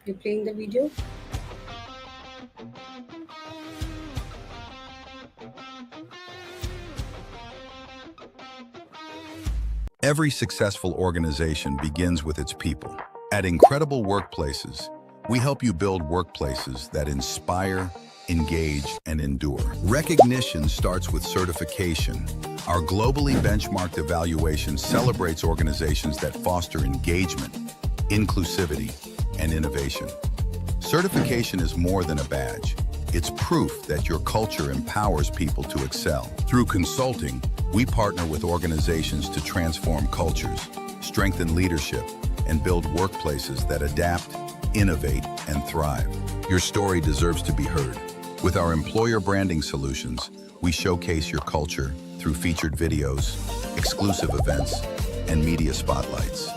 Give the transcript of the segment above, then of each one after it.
You're playing the video? Every successful organization begins with its people. At Incredible Workplaces, we help you build workplaces that inspire, engage, and endure. Recognition starts with certification. Our globally benchmarked evaluation celebrates organizations that foster engagement, inclusivity, and innovation. Certification is more than a badge. It's proof that your culture empowers people to excel. Through consulting, we partner with organizations to transform cultures, strengthen leadership, and build workplaces that adapt, innovate, and thrive. Your story deserves to be heard. With our employer branding solutions, we showcase your culture through featured videos, exclusive events, and media spotlights,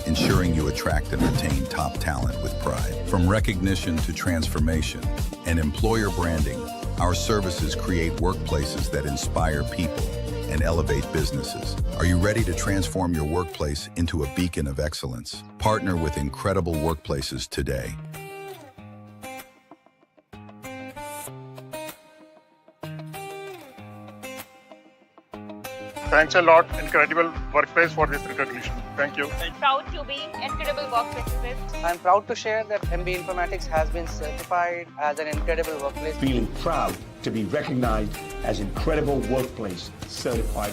ensuring you attract and retain top talent with pride. From recognition to transformation and employer branding, our services create workplaces that inspire people and elevate businesses. Are you ready to transform your workplace into a beacon of excellence? Partner with Incredible Workplaces today. Thanks a lot, Incredible Workplace, for this recognition. Thank you. Proud to be Incredible Workplaces. I'm proud to share that MB Informatics has been certified as an incredible workplace. Feeling proud to be recognized as Incredible Workplace Certified.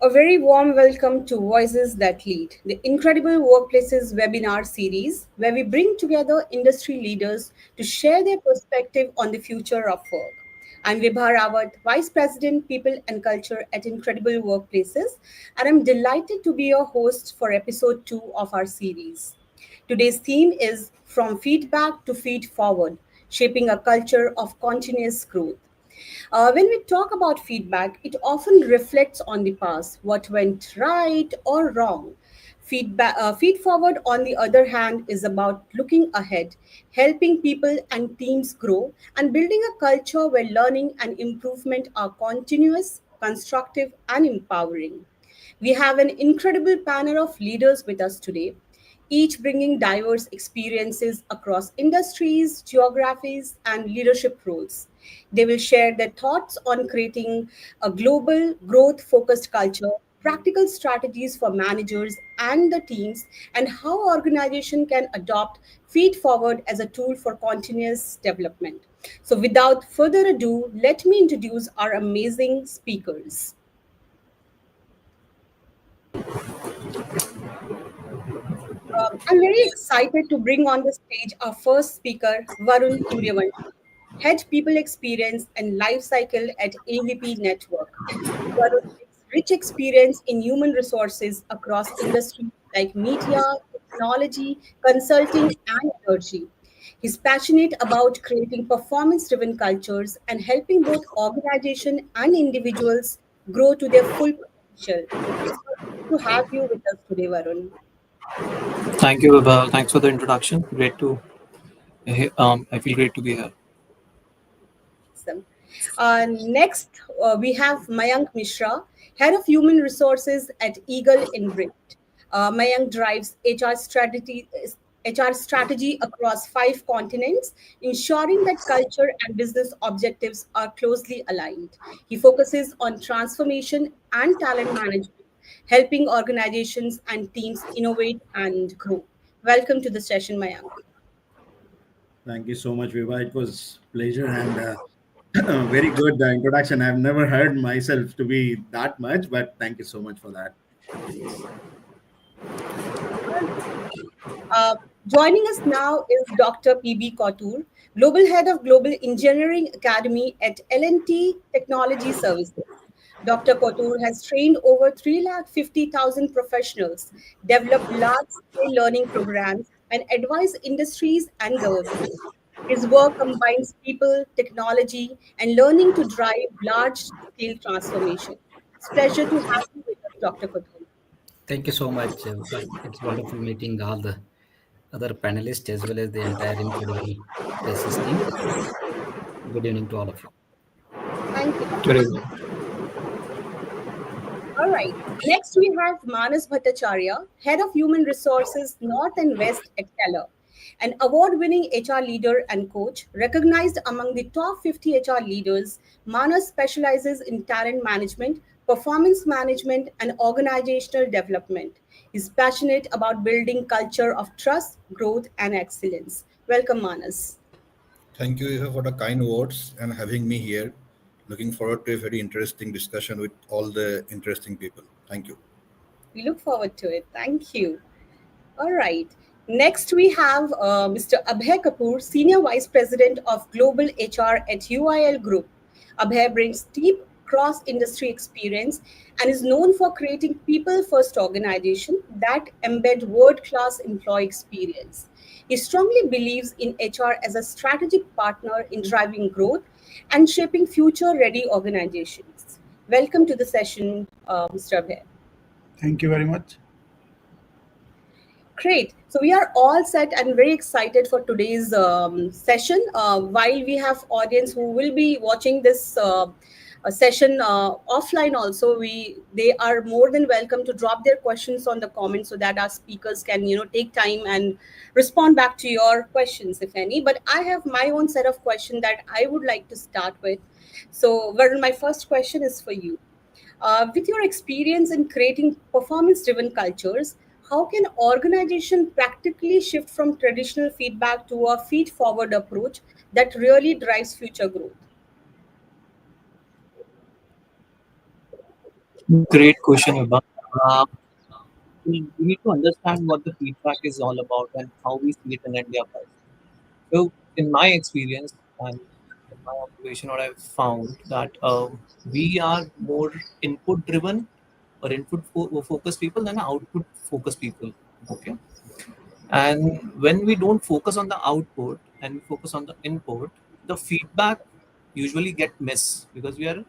A very warm welcome to Voices That Lead, the Incredible Workplaces webinar series, where we bring together industry leaders to share their perspective on the future of work. I'm 𝐕𝐨 Rawat, Vice President, People and Culture at Incredible Workplaces, and I'm delighted to be your host for episode 2 of our series. Today's theme is From Feedback to Feed Forward, Shaping a Culture of Continuous Growth. When we talk about feedback, it often reflects on the past, what went right or wrong. Feed forward, on the other hand, is about looking ahead, helping people and teams grow, and building a culture where learning and improvement are continuous, constructive, and empowering. We have an incredible panel of leaders with us today, each bringing diverse experiences across industries, geographies, and leadership roles. They will share their thoughts on creating a global, growth focused culture, practical strategies for managers and the teams, and how organization can adopt feed forward as a tool for continuous development. So, without further ado, let me introduce our amazing speakers. I'm very excited to bring on the stage our first speaker, Varun Suryavanshi, Head People Experience and Life Cycle at AVP Network. Varun brings rich experience in human resources across industries like media, technology, consulting, and energy. He's passionate about creating performance-driven cultures and helping both organizations and individuals grow to their full potential. It's good to have you with us today, Varun. Thank you, Vibha. Thanks for the introduction. I feel great to be here. Awesome. Next, we have Mayank Mishra, Head of Human Resources at Eagle Inbridge. Mayank drives HR strategy across 5 continents, ensuring that culture and business objectives are closely aligned. He focuses on transformation and talent management, helping organizations and teams innovate and grow. Welcome to the session, Mayank. Thank you so much, Vibha. It was pleasure and very good introduction. I've never heard myself to be that much, but thank you so much for that. Joining us now is Dr. PB Kotur, Global Head of Global Engineering Academy at L&T Technology Services. Dr. Kotur has trained over 350,000 professionals, developed large-scale learning programs, and advised industries and governments. His work combines people, technology, and learning to drive large-scale transformation. It's a pleasure to have you with us, Dr. Kotur. Thank you so much. It's wonderful meeting all the other panelists as well as the entire Incredible Places team. Good evening to all of you. Thank Thank you. Very well. All right. Next, we have Manas Bhattacharya, Head of Human Resources North and West at Keller, an award winning HR leader and coach. Recognized among the top 50 HR leaders, Manas specializes in talent management, performance management, and organizational development. He's passionate about building culture of trust, growth, and excellence. Welcome, Manas. Thank you Eva, for the kind words and having me here. Looking forward to a very interesting discussion with all the interesting people. Thank you. We look forward to it. Thank you. All right. Next, we have Mr. Abhay Kapoor, Senior Vice President of Global HR at UIL Group. Abhay brings deep cross-industry experience and is known for creating people-first organizations that embed world-class employee experience. He strongly believes in HR as a strategic partner in driving growth and shaping future-ready organizations. Welcome to the session, Mr. Abhay. Thank you very much. Great. So we are all set and very excited for today's session. While we have audience who will be watching this session offline also, they are more than welcome to drop their questions on the comments so that our speakers can take time and respond back to your questions, if any. But I have my own set of questions that I would like to start with. So Varun, my first question is for you. With your experience in creating performance-driven cultures, how can organization practically shift from traditional feedback to a feed-forward approach that really drives future growth? Great question, Vibha. Uh, we need to understand what the feedback is all about and how we see it in India first. So, in my experience and in my observation, what I've found that we are more input driven or focused people than output focused people. Okay. And when we don't focus on the output and we focus on the input, the feedback usually get missed because we are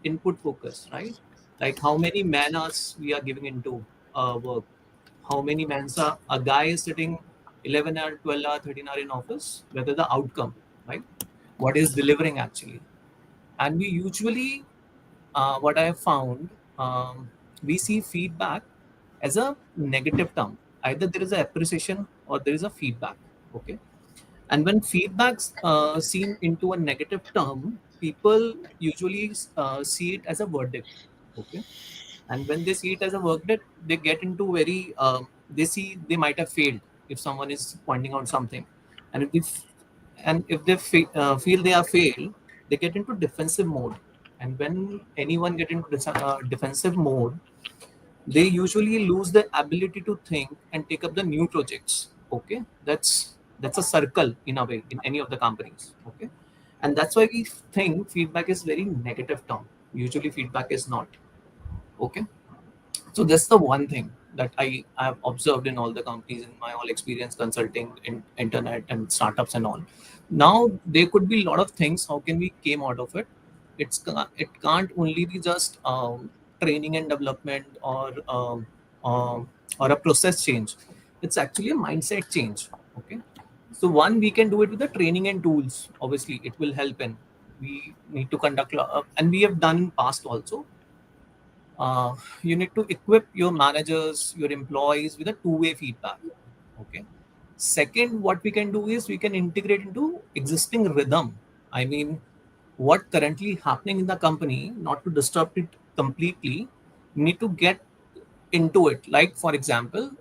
input focused, right? Like how many man hours we are giving into work, how many mansa a guy is sitting 11 hour, 12 hour, 13 hour in office, whether the outcome, right? What is delivering actually. And we usually, what I have found, we see feedback as a negative term. Either there is an appreciation or there is a feedback. Okay. And when feedback's seen into a negative term, people usually see it as a verdict. Okay. And when they see it as a verdict, they get into very, they see they might have failed if someone is pointing out something. And if they feel they have failed, they get into defensive mode. And when anyone get into defensive mode, they usually lose the ability to think and take up the new projects. Okay, that's a circle in a way in any of the companies. Okay, and that's why we think feedback is very negative term. Usually feedback is not. Okay, so that's the one thing that I have observed in all the companies in my all experience consulting in internet and startups and all. Now there could be a lot of things. How can we came out of it? It can't only be just training and development or a process change. It's actually a mindset change. Okay, so one we can do it with the training and tools. Obviously, it will help in. We need to conduct and we have done in past also. You need to equip your managers, your employees with a two-way feedback. Okay. Second, what we can do is we can integrate into existing rhythm. I mean, what currently happening in the company, not to disrupt it completely, we need to get into it. Like, for example,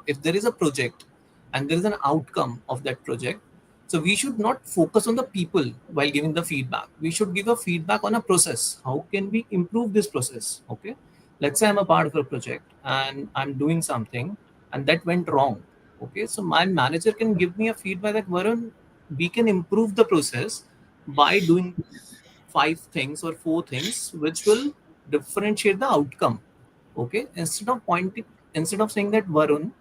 if there is a project and there is an outcome of that project, so we should not focus on the people while giving the feedback. We should give a feedback on a process. How can we improve this process? Okay, let's say I'm a part of a project and I'm doing something and that went wrong. Okay, so my manager can give me a feedback that Varun, we can improve the process by doing 5 things or 4 things which will differentiate the outcome. Okay, instead of saying that Varun,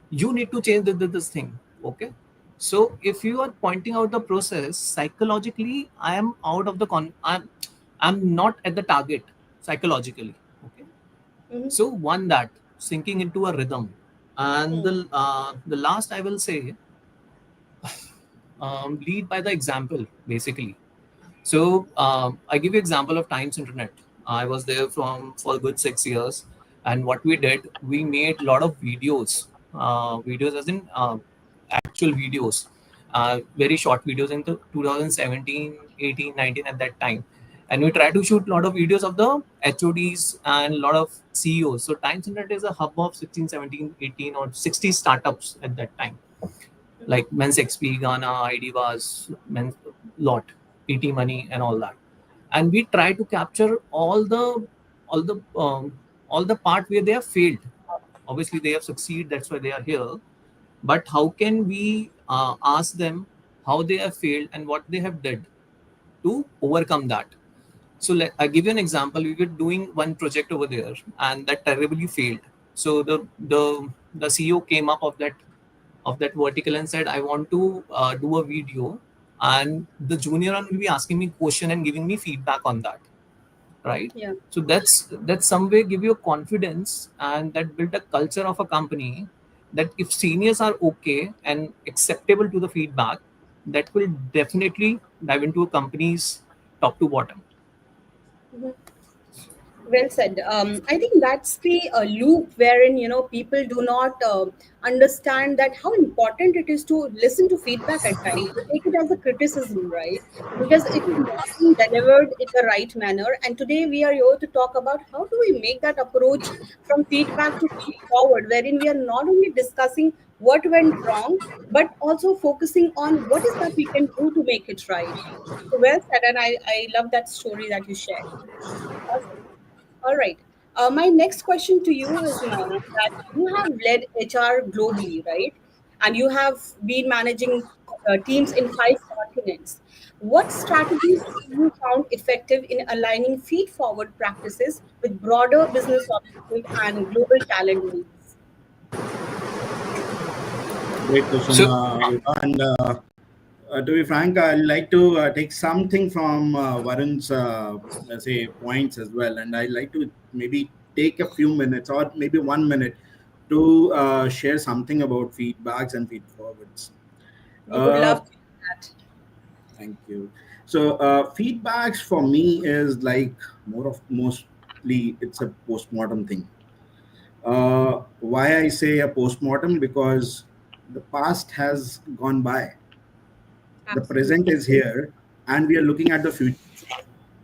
you need to change this thing. Okay, so if you are pointing out the process psychologically, I am out of the I'm not at the target psychologically. Okay, so one, that sinking into a rhythm. And the last I will say, lead by the example basically. So I give you example of Times Internet. I was there for a good 6 years, and what we did, we made a lot of videos, videos as in actual videos, very short videos in the 2017, 18, 19 at that time. And we try to shoot a lot of videos of the HODs and a lot of CEOs. So Times Internet is a hub of 16, 17, 18 or 60 startups at that time, like Men's XP, Ghana, IDVAS, Men's Lot, PT Money, and all that. And we try to capture all the all the part where they have failed. Obviously, they have succeeded. That's why they are here. But how can we ask them how they have failed and what they have did to overcome that? So I give you an example. We were doing one project over there, and that terribly failed. So the CEO came up of that vertical and said, I want to do a video, and the junior one will be asking me question and giving me feedback on that, right? Yeah. So that's some way give you confidence, and that build a culture of a company, that if seniors are okay and acceptable to the feedback, that will definitely dive into a company's top to bottom. Mhm. Well said. I think that's the loop wherein people do not understand that how important it is to listen to feedback at times. They take it as a criticism, right? Because it is not being delivered in the right manner. And today we are here to talk about how do we make that approach from feedback to feed forward, wherein we are not only discussing what went wrong, but also focusing on what is that we can do to make it right. So well said, and I love that story that you shared. Awesome. All right. My next question to you is, Nana, that you have led HR globally, right? And you have been managing teams in 5 continents. What strategies have you found effective in aligning feed forward practices with broader business objectives and global talent needs? Great question, So Vibha. And to be frank, I'd like to take something from Varun's let's say points as well, and I'd like to maybe take a few minutes or maybe 1 minute to share something about feedbacks and feed forwards. We would Uh, love to do that. Thank you. So feedbacks for me is like more of mostly it's a postmortem thing. Why I say a postmortem? Because the past has gone by, the present Absolutely. is here, and we are looking at the future.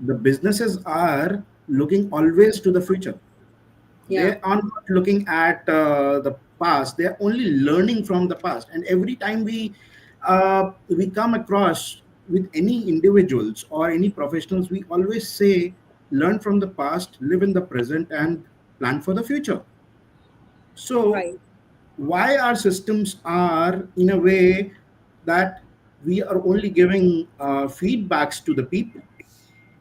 The businesses are looking always to the future. Yeah. They are not looking at the past. They are only learning from the past. And every time we come across with any individuals or any professionals, we always say, learn from the past, live in the present, and plan for the future. So Right. why our systems are in a way that we are only giving feedbacks to the people?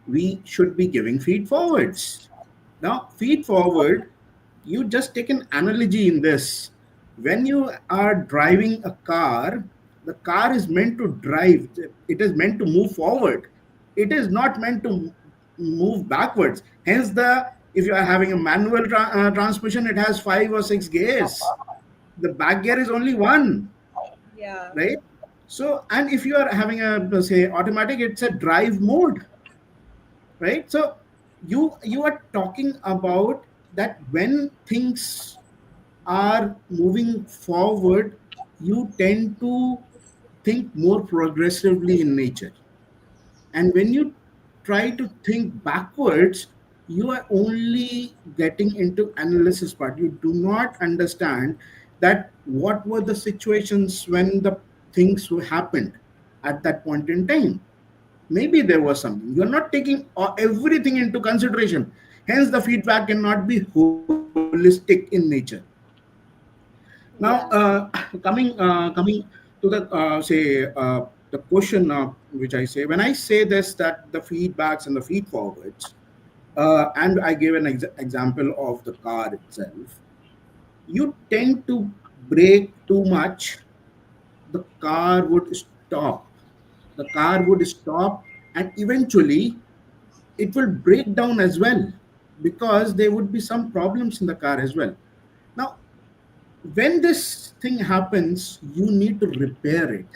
We should be giving feed forwards. Now, feed forward, you just take an analogy in this. When you are driving a car, the car is meant to drive, it is meant to move forward. It is not meant to move backwards. Hence, the if you are having a manual transmission, it has 5 or 6 gears. The back gear is only one, Yeah. right? So, and if you are having a say automatic, it's a drive mode, right? So you are talking about that when things are moving forward, you tend to think more progressively in nature, and when you try to think backwards, you are only getting into analysis part. You do not understand that what were the situations when the things happened at that point in time. Maybe there was something you're not taking everything into consideration. Hence the feedback cannot be holistic in nature. Now Yeah. coming to the say the question which I say, when I say this, that the feedbacks and the feed forwards, and I gave an example of the car itself. You tend to brake too much, the car would stop. The car would stop, and eventually it will break down as well, because there would be some problems in the car as well. Now, when this thing happens, you need to repair it.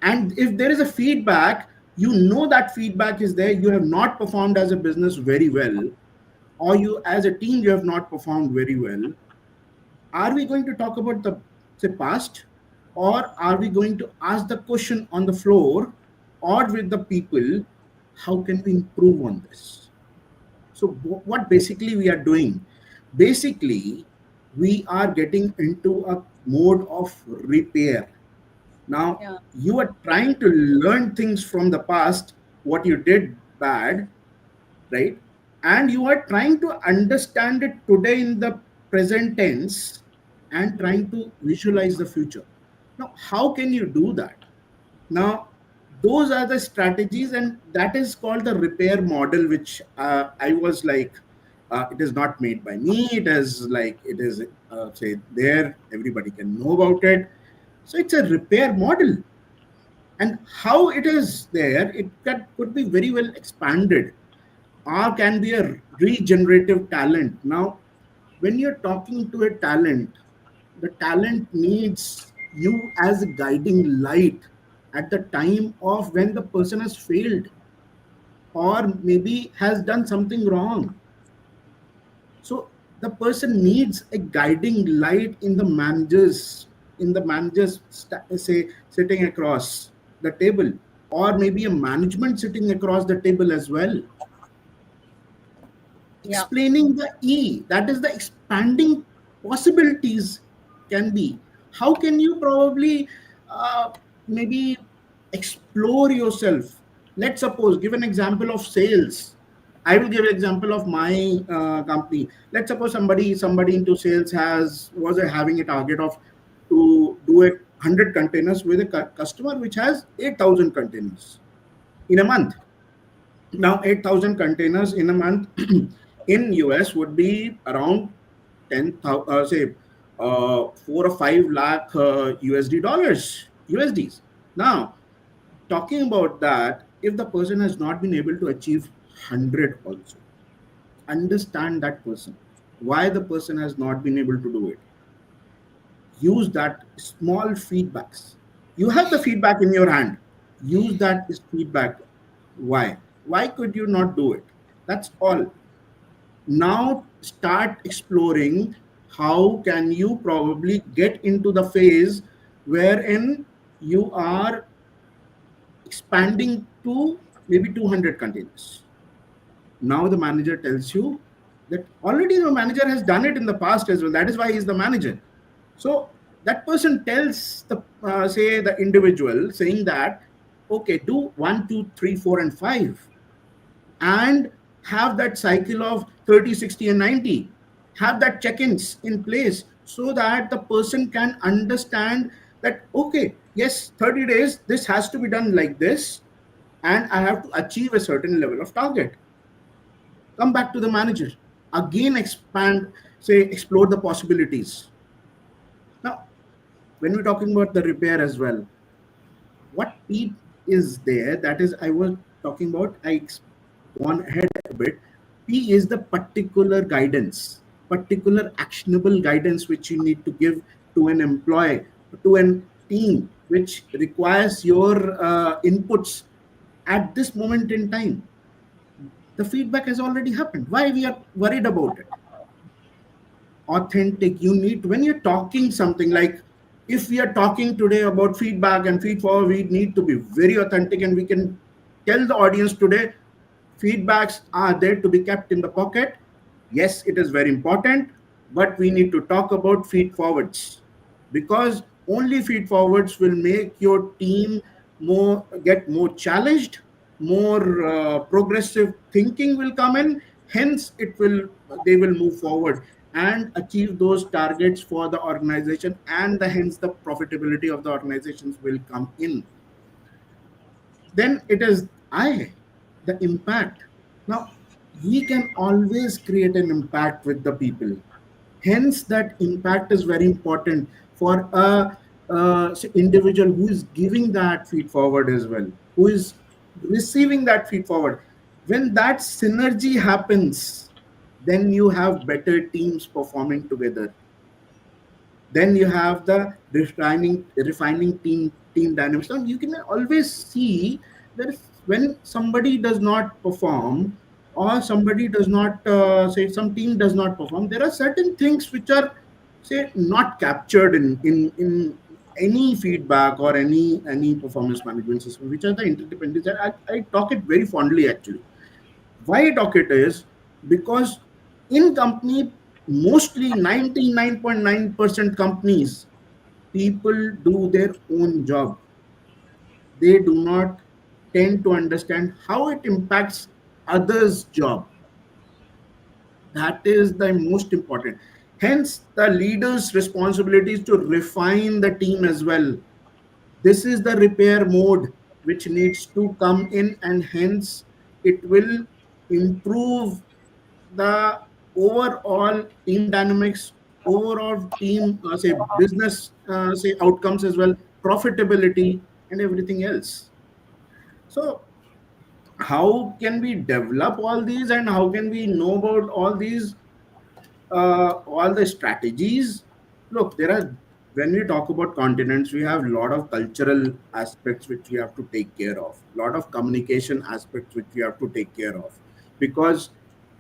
And if there is a feedback, you know that feedback is there, you have not performed as a business very well, or you as a team you have not performed very well, are we going to talk about the say past, or are we going to ask the question on the floor or with the people, how can we improve on this? So what basically we are doing, basically we are getting into a mode of repair. Now Yeah. you are trying to learn things from the past, what you did bad, right? And you are trying to understand it today in the present tense and trying to visualize the future. Now, how can you do that? Now, those are the strategies, and that is called the repair model, which I was like, it is not made by me. It is like, it is, say, there, everybody can know about it. So it's a repair model. And how it is there, could be very well expanded, or can be a regenerative talent. Now, when you're talking to a talent, the talent needs you as a guiding light at the time of when the person has failed or maybe has done something wrong. So the person needs a guiding light in the managers say sitting across the table, or maybe a management sitting across the table as well. Yeah. Explaining the E, that is the expanding possibilities can be. How can you probably maybe explore yourself? Let's suppose, give an example of sales. I will give an example of my company. Let's suppose somebody into sales was having a target of to do 100 containers with a customer which has 8,000 containers in a month. Now 8,000 containers in a month in US would be around 10,000 say 4 or 5 lakh USD dollars, USDs. Now talking about that, if the person has not been able to achieve 100 also, understand that person, why the person has not been able to do it. Use that small feedbacks. You have the feedback in your hand. Use that as feedback. Why could you not do it? That's all. Now start exploring how can you probably get into the phase wherein you are expanding to maybe 200 containers. Now the manager tells you that already the manager has done it in the past as well. That is why he's the manager. So that person tells the say the individual saying that, okay, do 1, 2, 3, 4, and 5, and have that cycle of 30, 60, and 90. Have that check-ins in place so that the person can understand that, okay, yes, 30 days, this has to be done like this, and I have to achieve a certain level of target. Come back to the manager. Again, expand, say, explore the possibilities. Now, when we're talking about the repair as well, what P is there, that is, I was talking about, gone ahead a bit. P is the particular guidance, particular actionable guidance which you need to give to an employee, to a team, which requires your inputs at this moment in time. The feedback has already happened. Why we are worried about it? Authentic. You need, when you're talking something like, if we are talking today about feedback and feed forward, we need to be very authentic, and we can tell the audience today, feedbacks are there to be kept in the pocket. Yes, it is very important, but we need to talk about feed forwards, because only feed forwards will make your team get more challenged, more progressive thinking will come in. Hence, they will move forward and achieve those targets for the organization, and hence the profitability of the organizations will come in. Then it is the impact. Now, we can always create an impact with the people. Hence, that impact is very important for a individual who is giving that feed forward as well, who is receiving that feed forward. When that synergy happens, then you have better teams performing together. Then you have the refining team dynamics. Now you can always see there is when somebody does not perform, or somebody does not say some team does not perform, there are certain things which are, say, not captured in any feedback or any performance management system, which are the interdependencies. I talk it very fondly actually. Why I talk it is because in company, mostly 99.9% companies, people do their own job. They do not tend to understand how it impacts others' job. That is the most important. Hence, the leader's responsibility is to refine the team as well. This is the repair mode which needs to come in, and hence it will improve the overall team dynamics, overall team, say, business, say, outcomes as well, profitability, and everything else. So how can we develop all these, and how can we know about all these, all the strategies? Look, there are, when we talk about continents, we have a lot of cultural aspects which we have to take care of, a lot of communication aspects which we have to take care of, because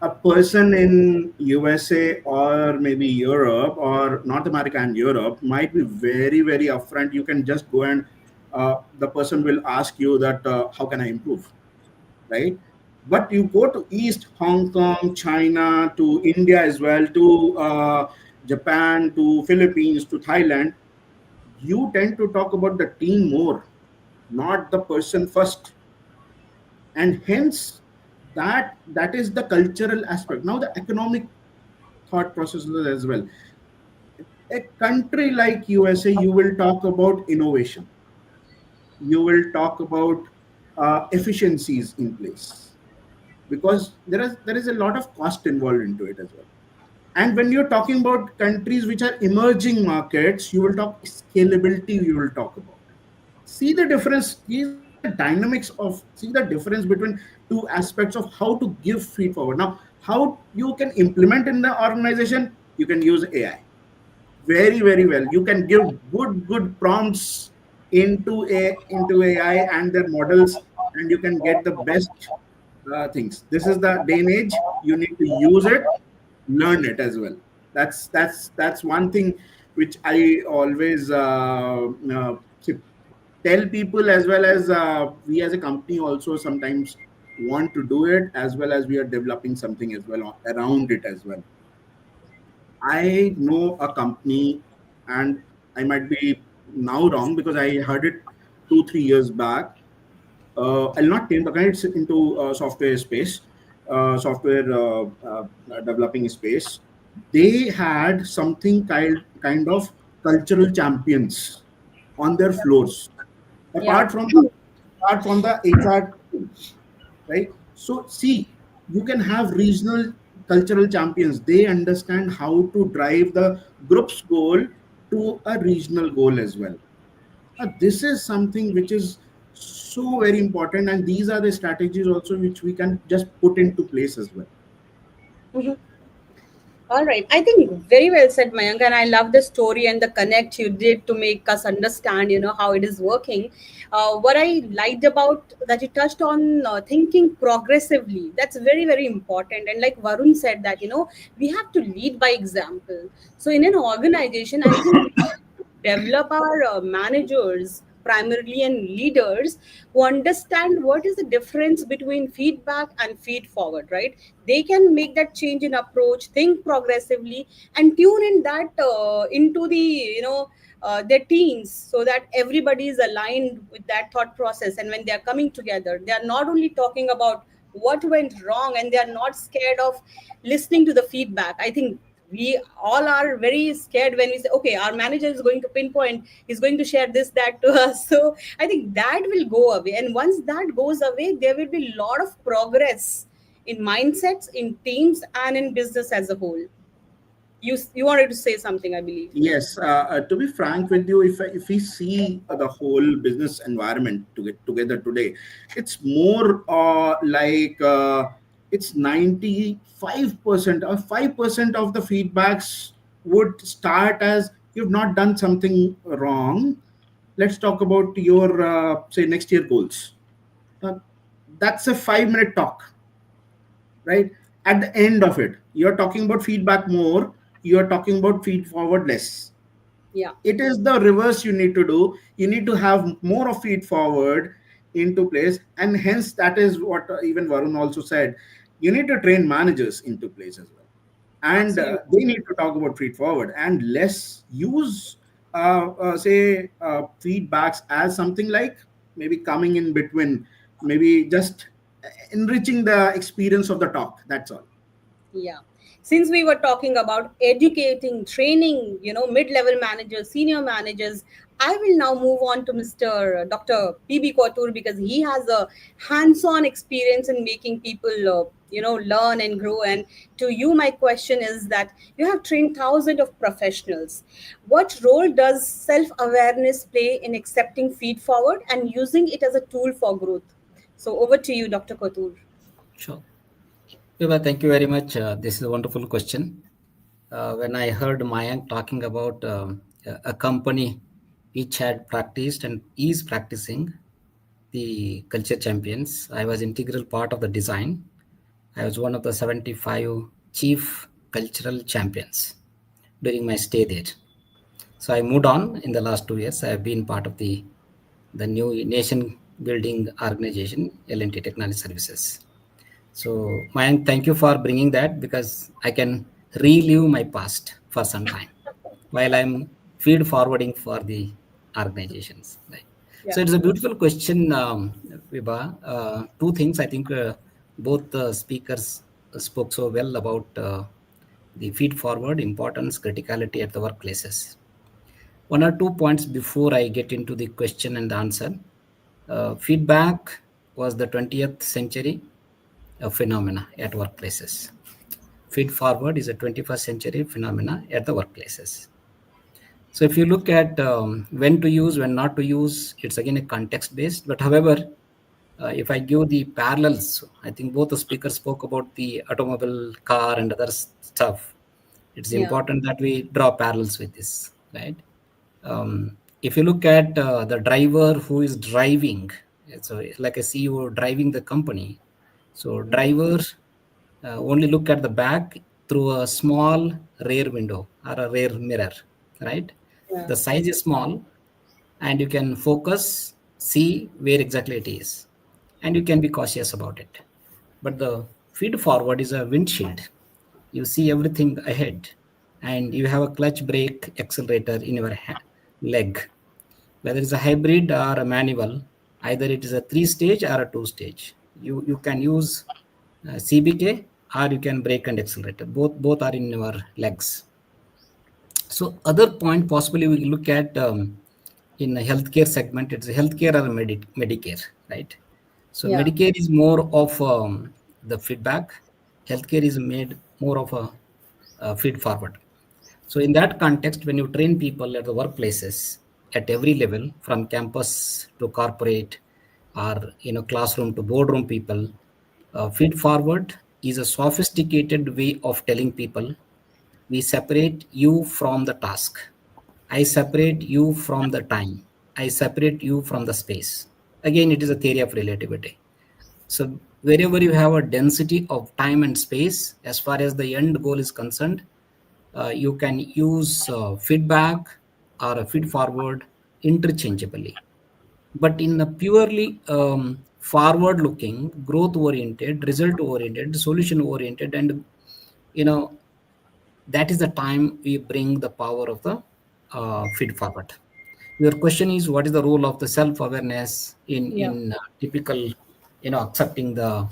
a person in USA or maybe Europe or North America and Europe might be very, very upfront. You can just go and the person will ask you that how can I improve, right? But you go to East, Hong Kong, China, to India as well, to Japan, to Philippines, to Thailand, you tend to talk about the team more, not the person first. And hence, that is the cultural aspect. Now, the economic thought processes as well. A country like USA, you will talk about innovation. You will talk about efficiencies in place, because there is a lot of cost involved into it as well. And when you're talking about countries which are emerging markets, you will talk scalability, you will talk about. See the difference, see the dynamics of, see the difference between two aspects of how to give feed forward. Now, how you can implement in the organization, you can use AI very, very well. You can give good prompts into AI and their models, and you can get the best things. This is the day and age. You need to use it, learn it as well. That's one thing which I always tell people, as well as we as a company also sometimes want to do it, as well as we are developing something as well around it as well. I know a company, and I might be now wrong because I heard it 2 3 years back. I'll not name the kind. It's into software space, software developing space. They had something kind of cultural champions on their floors, Yeah. apart from the HR tools, right? So see, you can have regional cultural champions. They understand how to drive the group's goal to a regional goal as well. This is something which is so very important, and these are the strategies also which we can just put into place as well. Mhm. All right. I think very well said, Mayank. And I love the story and the connect you did to make us understand, how it is working. What I liked about that you touched on thinking progressively. That's very, very important. And like Varun said that, we have to lead by example. So in an organization, I think we have to develop our managers primarily and leaders who understand what is the difference between feedback and feed forward, right? They can make that change in approach, think progressively, and tune in that into the their teams, so that everybody is aligned with that thought process. And when they are coming together, they are not only talking about what went wrong, and they are not scared of listening to the feedback. I think we all are very scared when we say, okay, our manager is going to pinpoint, he's going to share this, that to us. So I think that will go away, and once that goes away, there will be a lot of progress in mindsets, in teams, and in business as a whole. You wanted to say something, I believe. Yes, to be frank with you, if we see the whole business environment to get together today, it's more like it's 95% or 5% of the feedbacks would start as, you've not done something wrong. Let's talk about your say next year goals. Uh, that's a 5-minute talk, right? At the end of it, you're talking about feedback more, you're talking about feed forward less. Yeah. It is the reverse you need to do. You need to have more of feed forward into place, and hence that is what even Varun also said. You need to train managers into place as well, and Absolutely. they need to talk about feed forward and less use say feedbacks as something like maybe coming in between, maybe just enriching the experience of the talk. That's all. Yeah. Since we were talking about educating, training, mid-level managers, senior managers, I will now move on to Mr. Dr. PB Kotur, because he has a hands-on experience in making people, learn and grow. And to you, my question is that you have trained thousands of professionals. What role does self-awareness play in accepting feed forward and using it as a tool for growth? So over to you, Dr. Kotur. Sure. Thank you very much. This is a wonderful question. When I heard Mayank talking about a company which had practiced and is practicing the culture champions, I was integral part of the design. I was one of the 75 chief cultural champions during my stay there. So I moved on in the last 2 years. I have been part of the new nation building organization, L&T Technology Services. So Mayank, thank you for bringing that, because I can relive my past for some time while I'm feed forwarding for the organizations. Right? Yeah. So it's a beautiful question, Vibha. Two things I think both speakers spoke so well about the feed forward importance, criticality at the workplaces. One or 2 points before I get into the question and the answer. Feedback was the 20th century phenomena at workplaces. Feed forward is a 21st century phenomena at the workplaces. So if you look at when to use, when not to use, it's again a context based. But however, if I give the parallels, I think both the speakers spoke about the automobile, car, and other stuff. It's Yeah. important that we draw parallels with this, right? If you look at the driver who is driving, so like a CEO driving the company, so driver only look at the back through a small rear window or a rear mirror, right? Yeah. The size is small, and you can focus, see where exactly it is, and you can be cautious about it. But the feed forward is a windshield. You see everything ahead, and you have a clutch, brake, accelerator in your leg. Whether it's a hybrid or a manual, either it is a 3-stage or a 2-stage. You can use CBK, or you can brake and accelerator. Both are in your legs. So other point possibly we look at in the healthcare segment, it's a healthcare or Medicare, right? So Yeah. Medicare is more of the feedback. Healthcare is made more of a feed forward. So in that context, when you train people at the workplaces at every level, from campus to corporate, or classroom to boardroom people, feed forward is a sophisticated way of telling people, we separate you from the task. I separate you from the time. I separate you from the space. Again, it is a theory of relativity. So wherever you have a density of time and space, as far as the end goal is concerned, you can use feedback or a feed forward interchangeably. But in a purely forward looking, growth oriented, result oriented, solution oriented, and you know that is the time we bring the power of the feed forward. Your question is, what is the role of the self awareness in Yeah. typical accepting the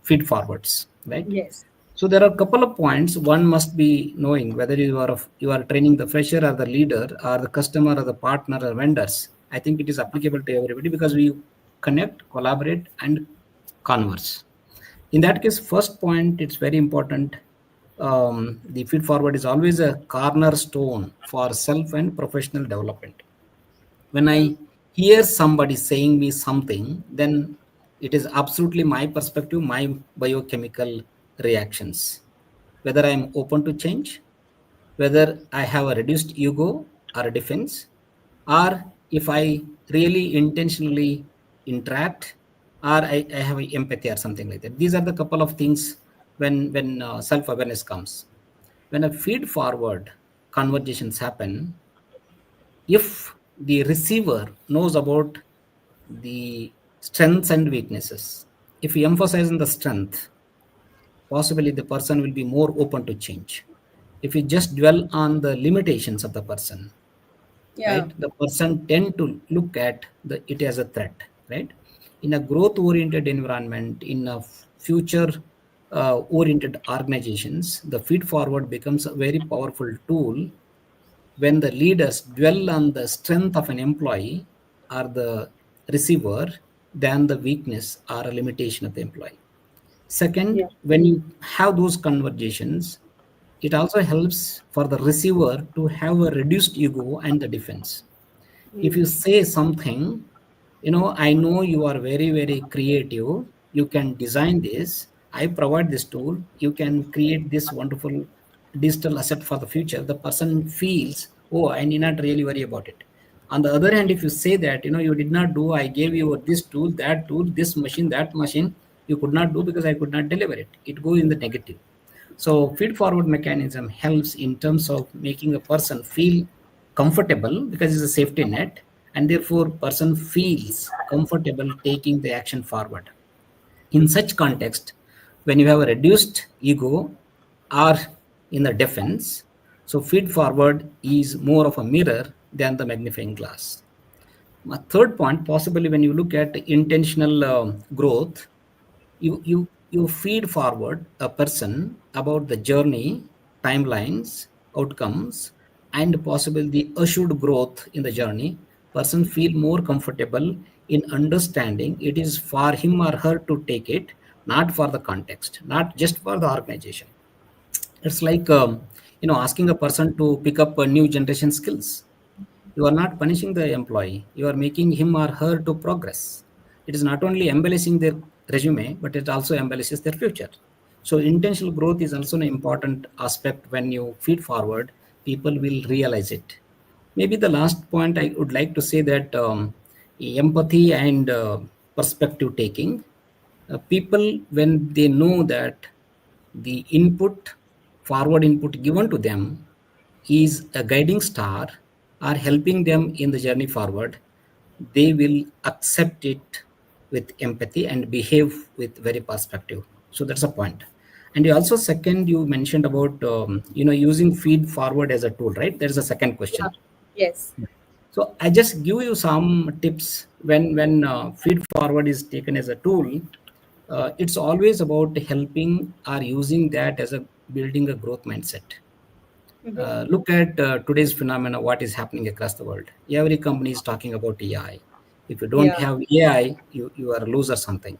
feed forwards, right? Yes. So there are a couple of points. One must be knowing whether you are training the fresher or the leader or the customer or the partner or vendors. I think it is applicable to everybody, because we connect, collaborate, and converse. In that case, first point, it's very important. The feed forward is always a cornerstone for self and professional development. When Yeah. I hear somebody saying me something, then it is absolutely my perspective, my biochemical reactions. Whether I am open to change, whether I have a reduced ego or a defense, or if I really intentionally interact, or I have empathy or something like that. These are the couple of things when self-awareness comes. When a feed forward conversations happen, if the receiver knows about the strengths and weaknesses, if we emphasize on the strength, possibly the person will be more open to change. If we just dwell on the limitations of the person, Yeah. right, the person tend to look at it as a threat, right? In a growth oriented environment, in a future oriented organizations, the feed forward becomes a very powerful tool when the leaders dwell on the strength of an employee or the receiver than the weakness or a limitation of the employee. Second, Yeah. when you have those conversations, it also helps for the receiver to have a reduced ego and the defense. If you say something, I know you are very, very creative. You can design this. I provide this tool. You can create this wonderful digital asset for the future. The person feels, oh, I need not really worry about it. On the other hand, if you say that, you did not do, I gave you this tool, that tool, this machine, that machine, you could not do because I could not deliver it. It goes in the negative. So feed forward mechanism helps in terms of making a person feel comfortable because it's a safety net, and therefore person feels comfortable taking the action forward. In such context, when you have a reduced ego or in the defense, so feed forward is more of a mirror than the magnifying glass. My third point, possibly when you look at intentional growth, you feed forward a person about the journey, timelines, outcomes, and possibly the assured growth in the journey. Person feel more comfortable in understanding it is for him or her to take it, not for the context, not just for the organization. It's like asking a person to pick up a new generation skills. You are not punishing the employee, you are making him or her to progress. It is not only embellishing their resume, but it also embellishes their future. So intentional growth is also an important aspect. When you feed forward, people will realize it. Maybe the last point I would like to say that empathy and perspective taking. People, when they know that the forward input given to them is a guiding star or helping them in the journey forward, they will accept it with empathy and behave with very perspective. So that's a point. And you also, second, you mentioned about using feed forward as a tool, right? There's a second Yeah. question. Yes. So I just give you some tips when feed forward is taken as a tool. It's always about helping or using that as a building a growth mindset. Look at today's phenomena, what is happening across the world. Every company is talking about AI. If you don't Yeah. have AI, you are a loser something.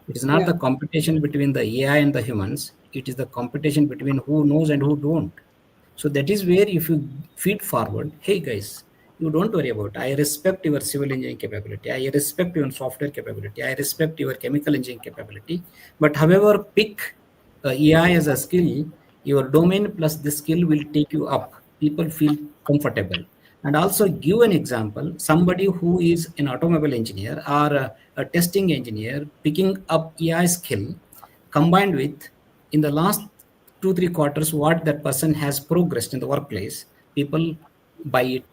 It is not Yeah. the competition between the AI and the humans. It is the competition between who knows and who don't. So that is where if you feed forward, hey guys, you don't worry about. I respect your civil engineering capability. I respect your software capability. I respect your chemical engineering capability. But however, pick AI as a skill. Your domain plus this skill will take you up. People feel comfortable. And also give an example. Somebody who is an automobile engineer or a testing engineer picking up AI skill combined with in the last 2-3 quarters what that person has progressed in the workplace, people buy it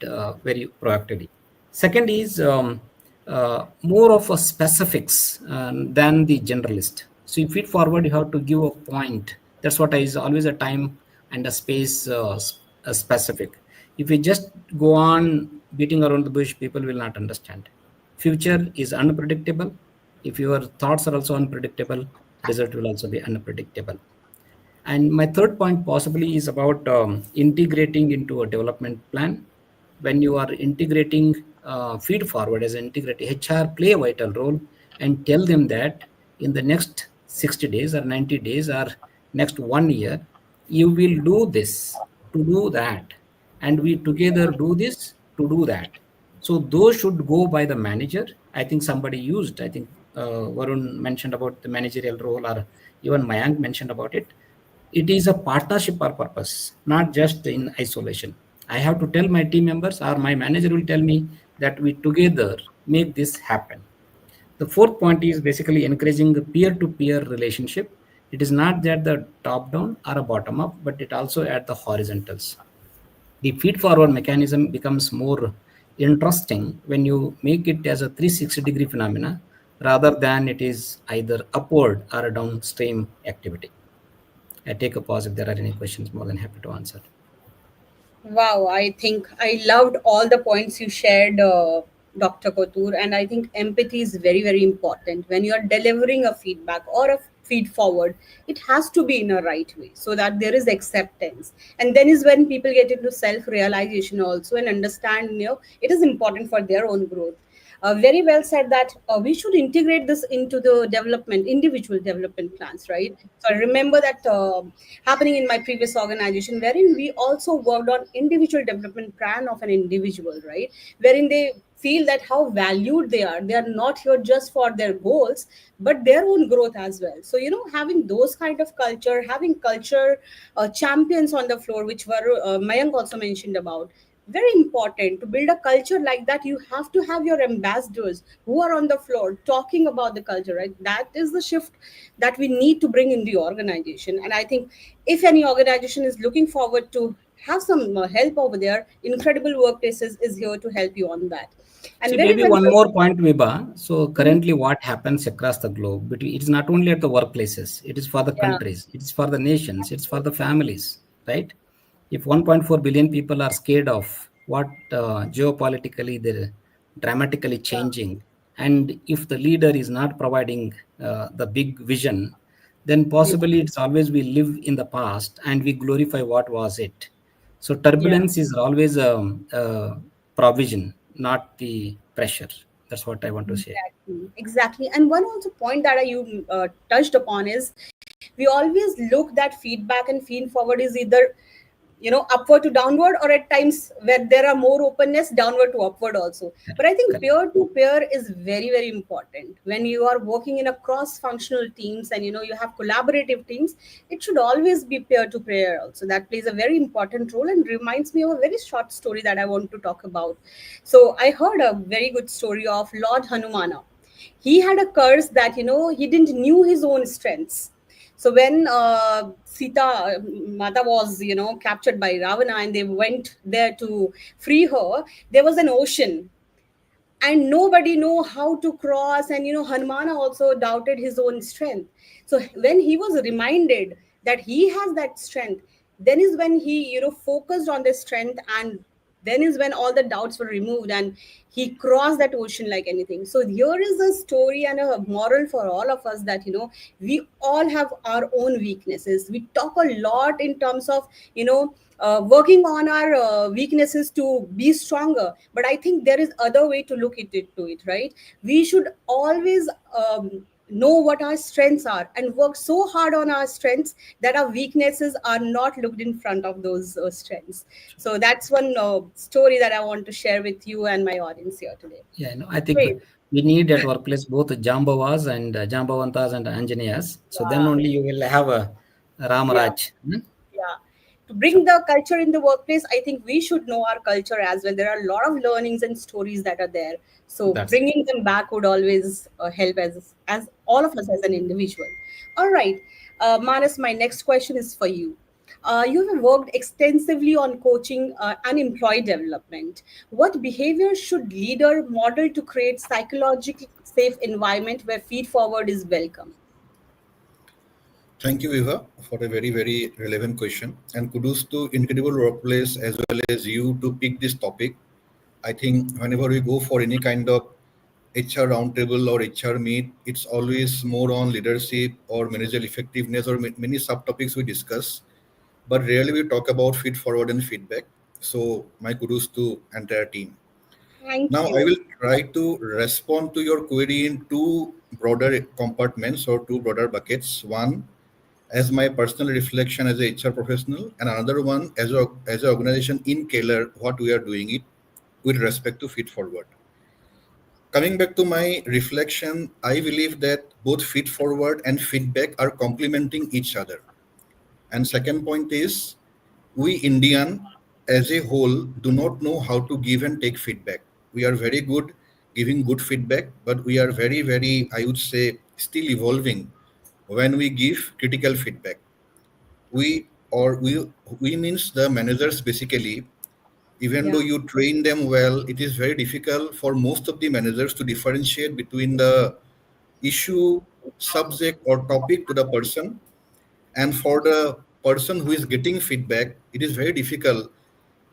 very proactively. Second is more of a specifics than the generalist. So if feed forward, you have to give a point. That's what is always a time and a space specific. If you just go on beating around the bush, people will not understand. Future is unpredictable. If your thoughts are also unpredictable, result will also be unpredictable. And my third point possibly is about integrating into a development plan. When you are integrating feed forward as an integrated HR, play a vital role and tell them that in the next 60 days or 90 days or next 1 year, you will do this to do that. And we together do this to do that. So those should go by the manager. I think somebody used, I think Varun mentioned about the managerial role, or even Mayank mentioned about it. It is a partnership or purpose, not just in isolation. I have to tell my team members or my manager will tell me that we together make this happen. The fourth point is basically encouraging a peer-to-peer relationship. It is not that the top-down or a bottom-up, but it also at the horizontals. The feed-forward mechanism becomes more interesting when you make it as a 360-degree phenomena rather than it is either upward or a downstream activity. I take a pause if there are any questions, more than happy to answer. Wow, I think I loved all the points you shared, Dr. Kotur, and I think empathy is very, very important. When you are delivering a feedback or a feed forward, it has to be in a right way so that there is acceptance. And then is when people get into self realization also and understand, it is important for their own growth. Very well said that we should integrate this into the individual development plans, right? So I remember that happening in my previous organization, wherein we also worked on individual development plan of an individual, right? Wherein they feel that how valued they are. They are not here just for their goals, but their own growth as well. So, having those kind of culture, having culture champions on the floor, which were Mayank also mentioned about, very important to build a culture like that. You have to have your ambassadors who are on the floor talking about the culture, right? That is the shift that we need to bring in the organization. And I think if any organization is looking forward to have some help over there, Incredible Workplaces is here to help you on that. And See, very maybe well. one more point, Vibha. So currently what happens across the globe, but it is not only at the workplaces, it is for the Yeah. countries, it is for the nations, it's for the families, right? If 1.4 billion people are scared of what geopolitically they're dramatically changing, and if the leader is not providing the big vision, then possibly it's always we live in the past and we glorify what was it. So Yeah. turbulence is always a provision, not the pressure. That's what I want to say. Exactly. And one also point that you touched upon is we always look that feedback and feed forward is either upward to downward, or at times where there are more openness, downward to upward also. But I think Correct. peer to peer is very, very important when you are working in a cross functional teams, and you have collaborative teams. It should always be peer to peer also. That plays a very important role and reminds me of a very short story that I want to talk about. So I heard a very good story of Lord Hanumana. He had a curse that he didn't knew his own strengths. So when Sita Mata was captured by Ravana and they went there to free her, there was an ocean and nobody know how to cross. And Hanumana also doubted his own strength. So when he was reminded that he has that strength, then is when he focused on the strength, and then is when all the doubts were removed and he crossed that ocean like anything. So here is a story and a moral for all of us that we all have our own weaknesses. We talk a lot in terms of working on our weaknesses to be stronger, but I think there is other way to look at it, right? We should always know what our strengths are and work so hard on our strengths that our weaknesses are not looked in front of those strengths. So that's one story that I want to share with you and my audience here today. Yeah, no, I think Great. we need at workplace both Jambavas and Jambavantas and Anjaneyas. So then Yeah. only you will have a Yeah. Ramaraj. Yeah. To bring the culture in the workplace, I think we should know our culture as well. There are a lot of learnings and stories that are there. So That's bringing them back would always help as all of us as an individual. All right, Manas, my next question is for you. You have worked extensively on coaching and employee development. What behavior should leader model to create psychologically safe environment where feed forward is welcome? Thank you, Eva, for a very, very relevant question. And kudos to Incredible Workplace as well as you to pick this topic. I think whenever we go for any kind of HR roundtable or HR meet, it's always more on leadership or managerial effectiveness or many subtopics we discuss. But rarely we talk about feed forward and feedback. So my kudos to entire team. Thank Now I you. will try to respond to your query in two broader compartments or two broader buckets. One, as my personal reflection as a HR professional, and another one as an organization in Keller, what we are doing it with respect to feed forward. Coming back to my reflection, I believe that both feed forward and feedback are complementing each other. And second point is, we Indian as a whole do not know how to give and take feedback. We are very good giving good feedback, but we are very, very, I would say, still evolving when we give critical feedback. We means the managers basically, even though Yeah. you train them well, it is very difficult for most of the managers to differentiate between the issue, subject, or topic to the person. And for the person who is getting feedback, it is very difficult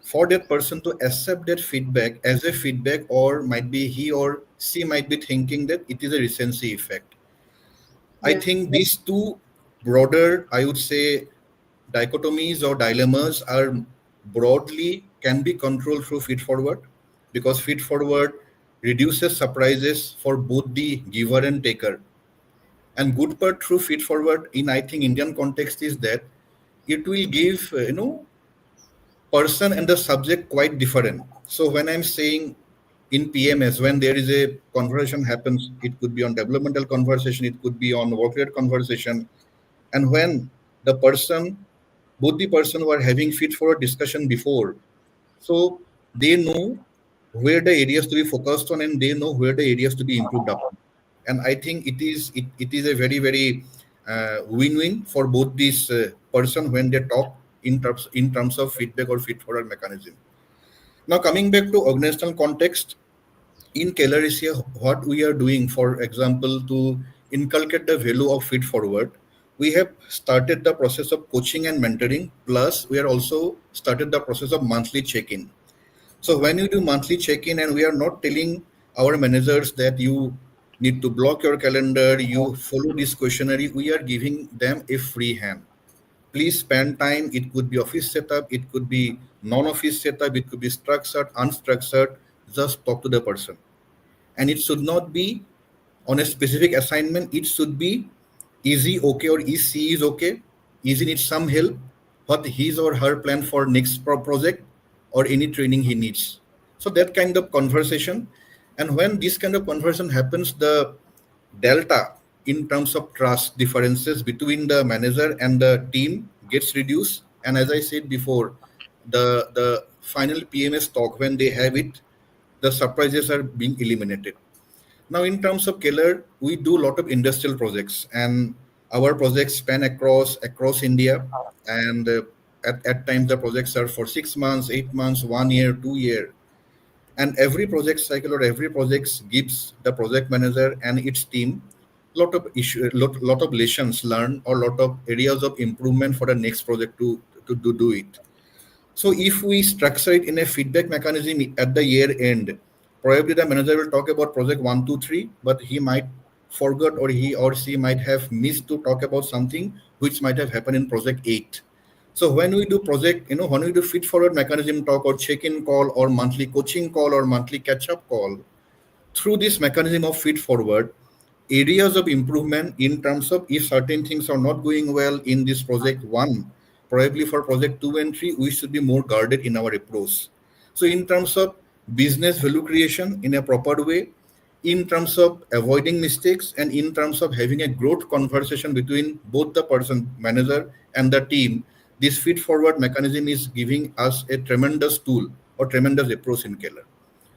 for that person to accept that feedback as a feedback, or might be he or she might be thinking that it is a recency effect. I Yeah. think these two broader, I would say, dichotomies or dilemmas are broadly can be controlled through feed forward, because feed forward reduces surprises for both the giver and taker. And good part through feed forward in, I think, Indian context is that it will give person and the subject quite different. So when I'm saying in PMS, when there is a conversation happens, it could be on developmental conversation, it could be on work rate conversation, and when the person, both the person who are having feed forward discussion before, so they know where the areas to be focused on and they know where the areas to be improved upon. And I think it is a very, very win-win for both these person when they talk in terms of feedback or feed forward mechanism. Now coming back to organizational context, in 𝐞𝐬, what we are doing, for example, to inculcate the value of feed forward, we have started the process of coaching and mentoring, plus we are also started the process of monthly check-in. So when you do monthly check-in, and we are not telling our managers that you need to block your calendar, you follow this questionnaire, we are giving them a free hand. Please spend time. It could be office setup, it could be non-office setup, it could be structured, unstructured. Just talk to the person. And it should not be on a specific assignment. It should be, is he okay or is she is okay? Is he need some help? What his or her plan for next project or any training he needs? So that kind of conversation. And when this kind of conversation happens, the delta in terms of trust differences between the manager and the team gets reduced. And as I said before, the final PMS talk, when they have it, the surprises are being eliminated. Now, in terms of 𝐞𝐬, we do a lot of industrial projects, and our projects span across India. And at times, the projects are for 6 months, 8 months, 1 year, 2 year. And every project cycle or every project gives the project manager and its team lot of lessons learned, or lot of areas of improvement for the next project to do it. So if we structure it in a feedback mechanism at the year end, probably the manager will talk about project 1, 2, 3, but he might forget, or he or she might have missed to talk about something which might have happened in project 8. So when we do project, when we do feed forward mechanism talk, or check-in call, or monthly coaching call, or monthly catch-up call, through this mechanism of feed forward, areas of improvement in terms of if certain things are not going well in this project 1, probably for project 2 and 3, we should be more guarded in our approach. So in terms of business value creation in a proper way, in terms of avoiding mistakes, and in terms of having a growth conversation between both the person, manager, and the team, this feed forward mechanism is giving us a tremendous tool or tremendous approach in 𝐞𝐬.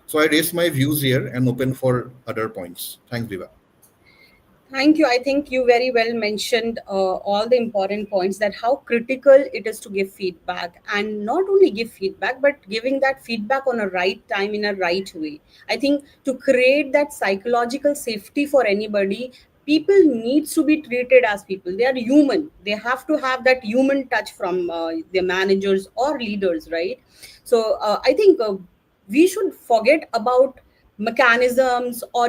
So I raise my views here and open for other points. Thanks, Viva. Thank you. I think you very well mentioned all the important points, that how critical it is to give feedback, and not only give feedback, but giving that feedback on a right time in a right way. I think to create that psychological safety for anybody, people needs to be treated as people. They are human. They have to have that human touch from their managers or leaders, right? So I think we should forget about mechanisms, or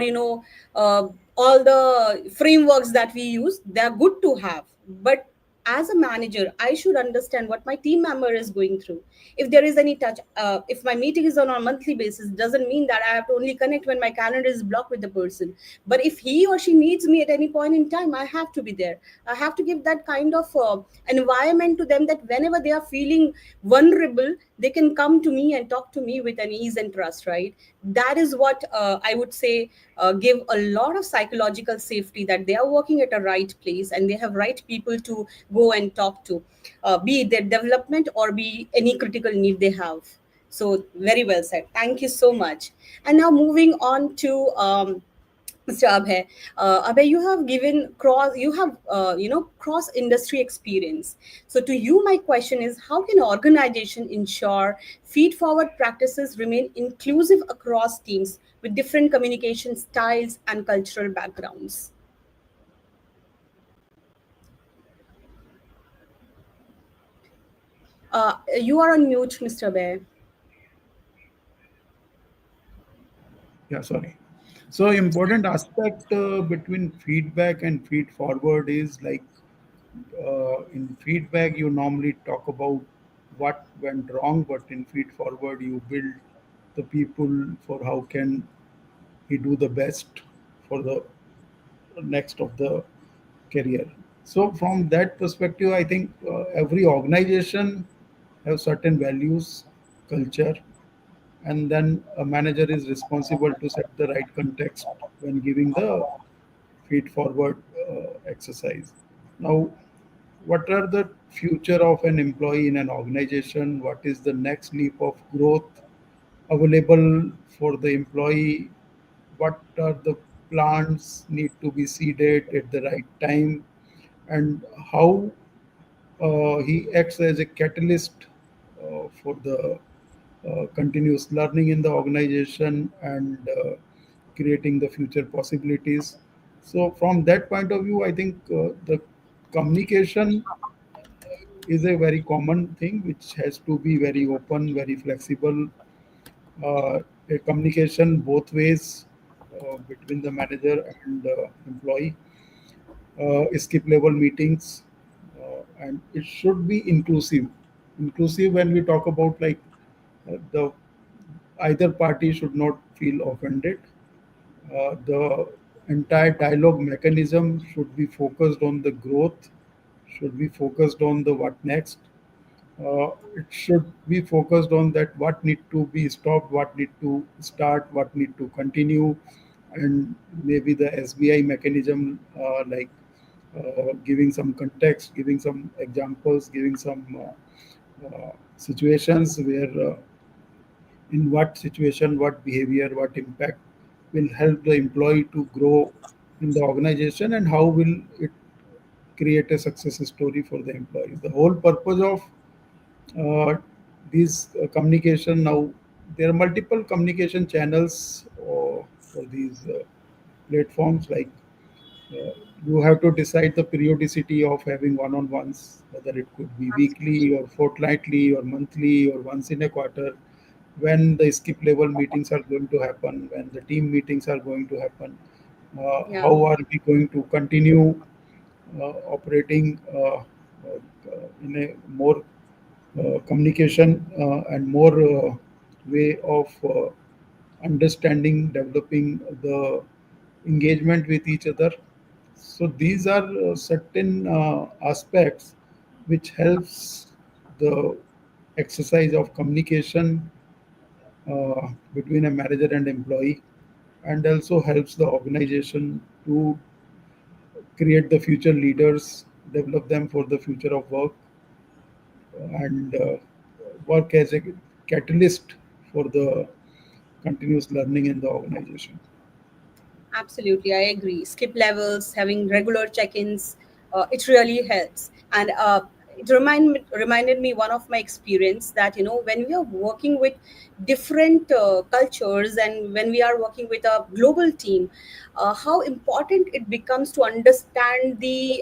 all the frameworks that we use. They are good to have, but as a manager, I should understand what my team member is going through. If there is any touch, if my meeting is on a monthly basis, doesn't mean that I have to only connect when my calendar is blocked with the person. But if he or she needs me at any point in time, I have to be there. I have to give that kind of environment to them, that whenever they are feeling vulnerable, they can come to me and talk to me with an ease and trust, right? That is what I would say give a lot of psychological safety, that they are working at a right place and they have right people to go and talk to, be it their development or be any critical need they have. So very well said. Thank you so much. And now moving on to Mr. Abhay. Abhay, you have given cross industry experience. So to you, my question is, how can organization ensure feed forward practices remain inclusive across teams with different communication styles and cultural backgrounds? You are on mute, Mr. Abhay. Yeah, sorry. So important aspect between feedback and feed forward is like in feedback you normally talk about what went wrong, but in feed forward you build the people for how can he do the best for the next of the career. So from that perspective, I think every organization have certain values, culture, and then a manager is responsible to set the right context when giving the feed forward exercise. Now, what are the future of an employee in an organization? What is the next leap of growth available for the employee? What are the plants need to be seeded at the right time, and how he acts as a catalyst for the continuous learning in the organization and creating the future possibilities. So, from that point of view, I think the communication is a very common thing which has to be very open, very flexible. A communication both ways between the manager and employee. Skip level meetings, and it should be inclusive. Inclusive when we talk about like the either party should not feel offended. The entire dialogue mechanism should be focused on the growth, should be focused on the what next. It should be focused on that what need to be stopped, what need to start, what need to continue, and maybe the SBI mechanism like giving some context, giving some examples, giving some situations where in what situation, what behavior, what impact will help the employee to grow in the organization, and how will it create a success story for the employees. The whole purpose of these communication now, there are multiple communication channels for these platforms like you have to decide the periodicity of having one-on-ones, whether it could be weekly or fortnightly or monthly or once in a quarter, when the skip level meetings are going to happen, when the team meetings are going to happen, Yeah. how are we going to continue operating in a more communication and more way of understanding, developing the engagement with each other. So these are certain aspects which helps the exercise of communication between a manager and employee, and also helps the organization to create the future leaders, develop them for the future of work, and work as a catalyst for the continuous learning in the organization. Absolutely, I agree. Skip levels, having regular check-ins, it really helps. And it reminded me one of my experience that when we are working with different cultures and when we are working with a global team, how important it becomes to understand the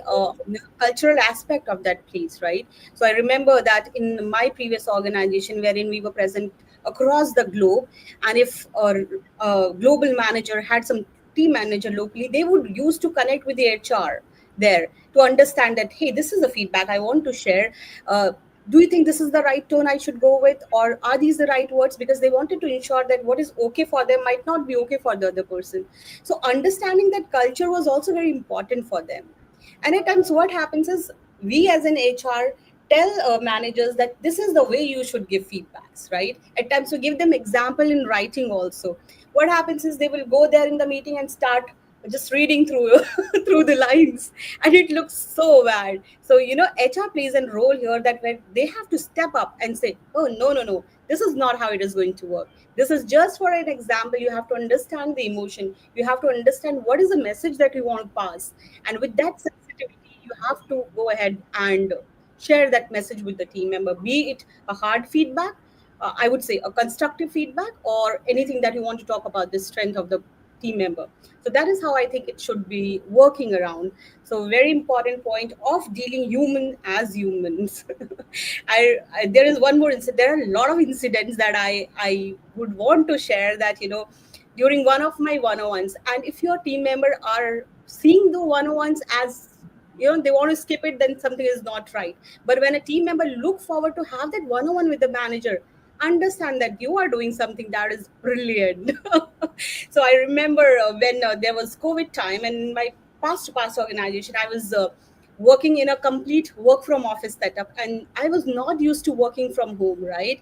cultural aspect of that place, right? So I remember that in my previous organization, wherein we were present across the globe, and if a global manager had some team manager locally, they would use to connect with the HR there to understand that, hey, this is the feedback I want to share. Do you think this is the right tone I should go with, or are these the right words? Because they wanted to ensure that what is okay for them might not be okay for the other person. So understanding that culture was also very important for them. And at times what happens is, we as an HR tell managers that this is the way you should give feedbacks, right? At times we give them example in writing also. What happens is they will go there in the meeting and start just reading through through the lines, and it looks so bad. So HR plays a role here, that when they have to step up and say, oh, no, no, no, this is not how it is going to work. This is just for an example. You have to understand the emotion, you have to understand what is the message that you want to pass, and with that sensitivity you have to go ahead and share that message with the team member, be it a hard feedback, I would say a constructive feedback, or anything that you want to talk about the strength of the team member. So that is how I think it should be working around. So very important point of dealing human as humans. There is one more incident. There are a lot of incidents that I would want to share, that during one of my 101s, and if your team member are seeing the 101s as they want to skip it, then something is not right. But when a team member look forward to have that 101 with the manager, understand that you are doing something that is brilliant. So I remember when there was COVID time, and in my past organization, I was working in a complete work from office setup, and I was not used to working from home, right?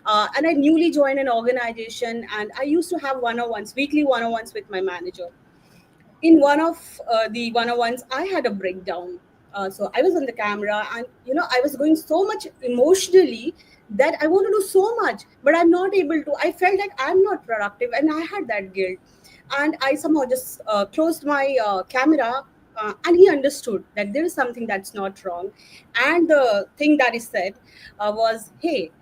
And I newly joined an organization, and I used to have 101s, weekly 101s with my manager. In one of the 101s, I had a breakdown. So I was on the camera, and I was going so much emotionally that I want to do so much, but I'm not able to. I felt like I'm not productive, and I had that guilt. And I somehow just closed my camera, and he understood that there is something that's not wrong. And the thing that he said was, hey,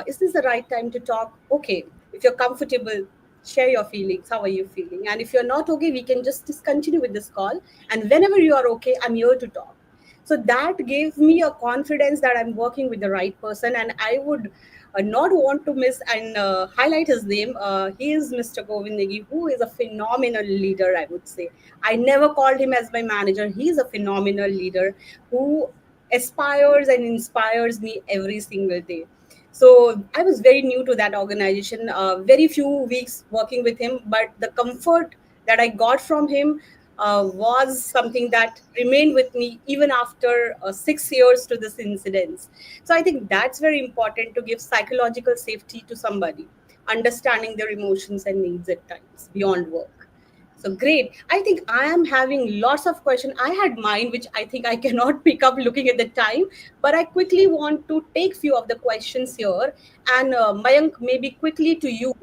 is this the right time to talk? Okay, if you're comfortable, share your feelings. How are you feeling? And if you're not okay, we can just discontinue with this call. And whenever you are okay, I'm here to talk. So that gave me a confidence that I'm working with the right person. And I would not want to miss and highlight his name. He is Mr. Govindegi, who is a phenomenal leader, I would say. I never called him as my manager. He's a phenomenal leader who aspires and inspires me every single day. So I was very new to that organization, very few weeks working with him, but the comfort that I got from him was something that remained with me even after 6 years to this incident. So I think that's very important, to give psychological safety to somebody, understanding their emotions and needs at times beyond work. So great. I think I am having lots of questions. I had mine, which I think I cannot pick up looking at the time, but I quickly want to take few of the questions here. And Mayank, maybe quickly to you.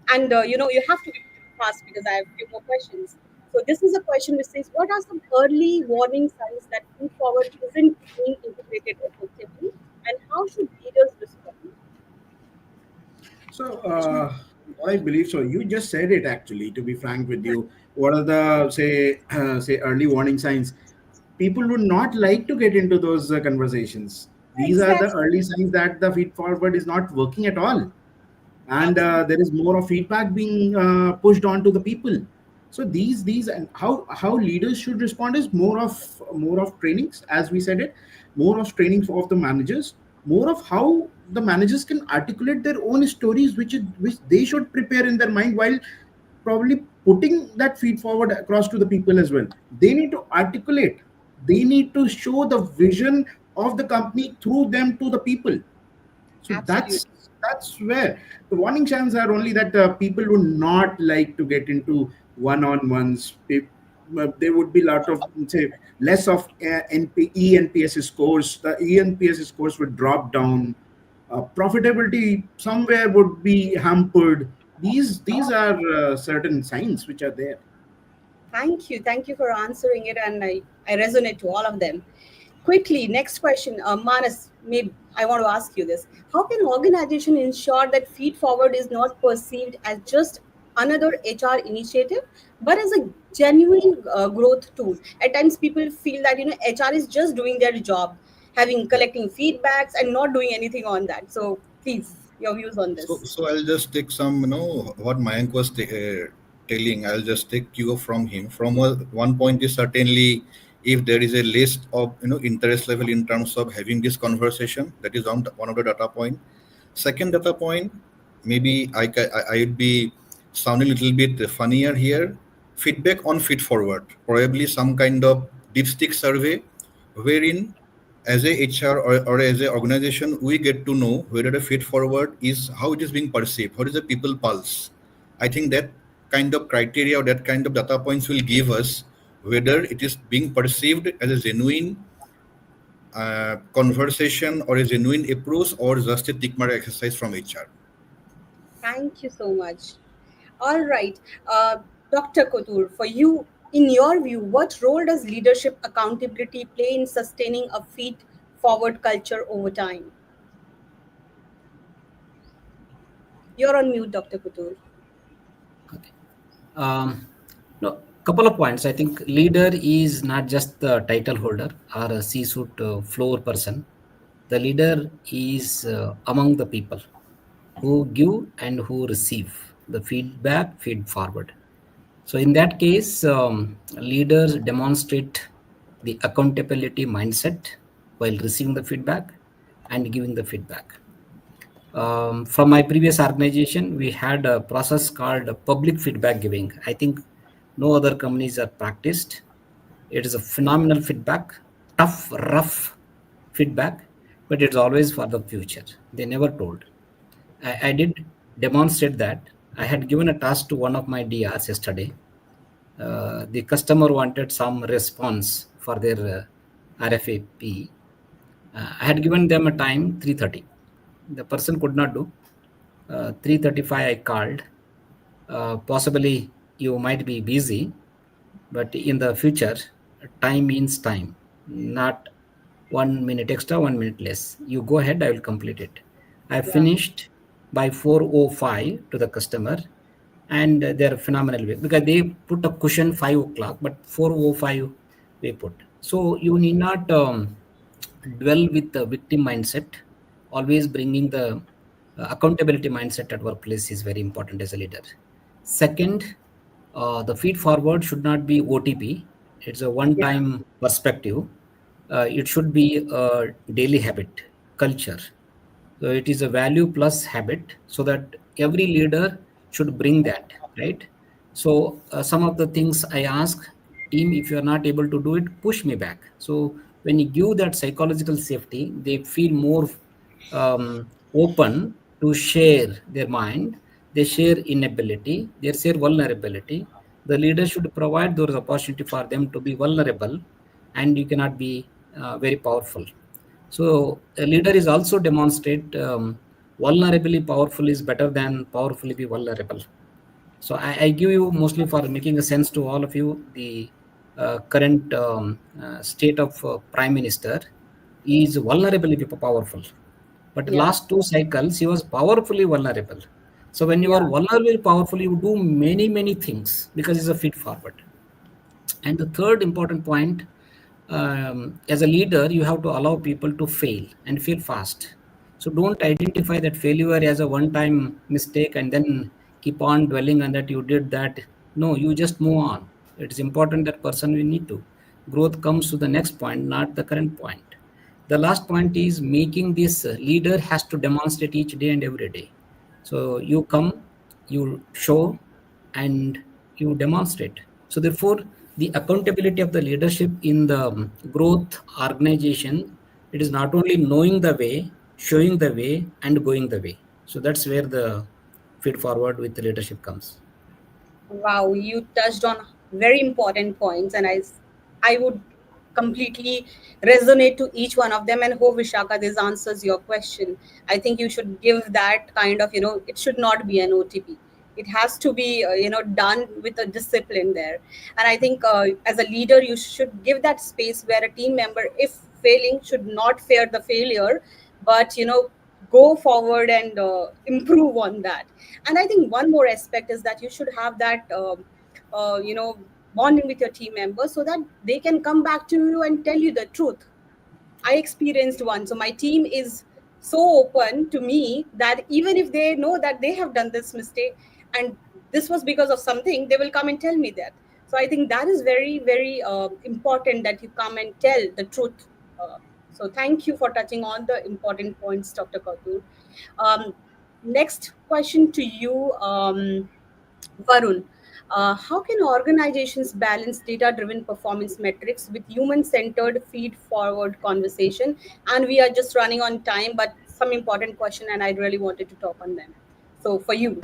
And you have to be fast because I have a few more questions. So this is a question which says, what are some early warning signs that food forward isn't being integrated effectively, and how should leaders respond? So, what I believe, so you just said it actually, to be frank with you. What are the, say early warning signs? People would not like to get into those conversations. These are the Exactly. early signs that the feed forward is not working at all. And there is more of feedback being pushed on to the people. So these and how leaders should respond is more of trainings, as we said it, more of training of the managers, more of how the managers can articulate their own stories, which they should prepare in their mind while probably putting that feed forward across to the people as well. They need to articulate, they need to show the vision of the company through them to the people. So Absolutely. that's where the warning signs are only that people would not like to get into one-on-ones. There would be a lot of, say, less of ENPS scores. The ENPS scores would drop down. Profitability somewhere would be hampered. These are certain signs which are there. Thank you. Thank you for answering it. And I resonate to all of them. Quickly, next question. Manas, maybe I want to ask you this. How can organization ensure that feed forward is not perceived as just another HR initiative, but as a genuine growth tool? At times, people feel that HR is just doing their job, having collecting feedbacks and not doing anything on that. So please, your views on So, this. so I'll just take some, what Mayank was telling. I'll just take cue from him. From one point is certainly, if there is a list of interest level in terms of having this conversation, that is one of the data point. Second data point, maybe I would be sounding a little bit funnier here. Feedback on feed forward, probably some kind of dipstick survey, wherein as a HR or as a organization, we get to know whether the feed forward is how it is being perceived, what is the people pulse. I think that kind of criteria or that kind of data points will give us whether it is being perceived as a genuine conversation or a genuine approach or just a tick mark exercise from HR. Thank you so much. All right. Dr. Kotur, for you, in your view, what role does leadership accountability play in sustaining a feed forward culture over time? You're on mute, Dr. Kotur. No, couple of points. I think leader is not just the title holder or a C-suite floor person. The leader is among the people who give and who receive the feedback, feed forward. So in that case, leaders demonstrate the accountability mindset while receiving the feedback and giving the feedback. From my previous organization, we had a process called public feedback giving. I think no other companies are practiced. It is a phenomenal feedback, tough, rough feedback, but it's always for the future. They never told. I did demonstrate that. I had given a task to one of my DRs yesterday. The customer wanted some response for their RFAP. I had given them a time 3:30. The person could not do. 3:35 I called. Possibly you might be busy, but in the future, time means time, not 1 minute extra, 1 minute less. You go ahead, I will complete it. I finished by 4:05 to the customer, and they're phenomenal because they put a cushion 5 o'clock, but 4:05 they put. So you need not dwell with the victim mindset. Always bringing the accountability mindset at workplace is very important as a leader. Second, the feed forward should not be OTP. It's a one-time perspective. It should be a daily habit, culture. So it is a value plus habit, so that every leader should bring that, right? So some of the things I ask team, if you are not able to do it, push me back. So when you give that psychological safety, they feel more open to share their mind. They share inability, they share vulnerability. The leader should provide those opportunity for them to be vulnerable, and you cannot be very powerful. So a leader is also demonstrate vulnerably powerful is better than powerfully be vulnerable. So I give you mostly for making a sense to all of you, the current state of Prime Minister is vulnerably powerful. But last 2 cycles, he was powerfully vulnerable. So when you are vulnerably powerful, you do many, many things because it's a feed forward. And the third important point, as a leader, you have to allow people to fail and fail fast. So don't identify that failure as a one-time mistake and then keep on dwelling on that you did that. No, you just move on. It is important that person we need to. Growth comes to the next point, not the current point. The last point is making this leader has to demonstrate each day and every day. So you come, you show, and you demonstrate. So therefore, the accountability of the leadership in the growth organization, it is not only knowing the way, showing the way, and going the way. So that's where the feed forward with the leadership comes. Wow, you touched on very important points, and I would completely resonate to each one of them, and hope, Vishaka, this answers your question. I think you should give that kind of, it should not be an OTP. It has to be, done with a discipline there. And I think as a leader, you should give that space where a team member, if failing, should not fear the failure, but, go forward and improve on that. And I think one more aspect is that you should have that, bonding with your team members so that they can come back to you and tell you the truth. I experienced one. So my team is so open to me that even if they know that they have done this mistake and this was because of something, they will come and tell me that. So I think that is very, very important that you come and tell the truth. So thank you for touching on the important points, Dr. Katur. Next question to you, Varun. How can organizations balance data-driven performance metrics with human-centered feed-forward conversation? And we are just running on time, but some important question, and I really wanted to talk on them. So for you.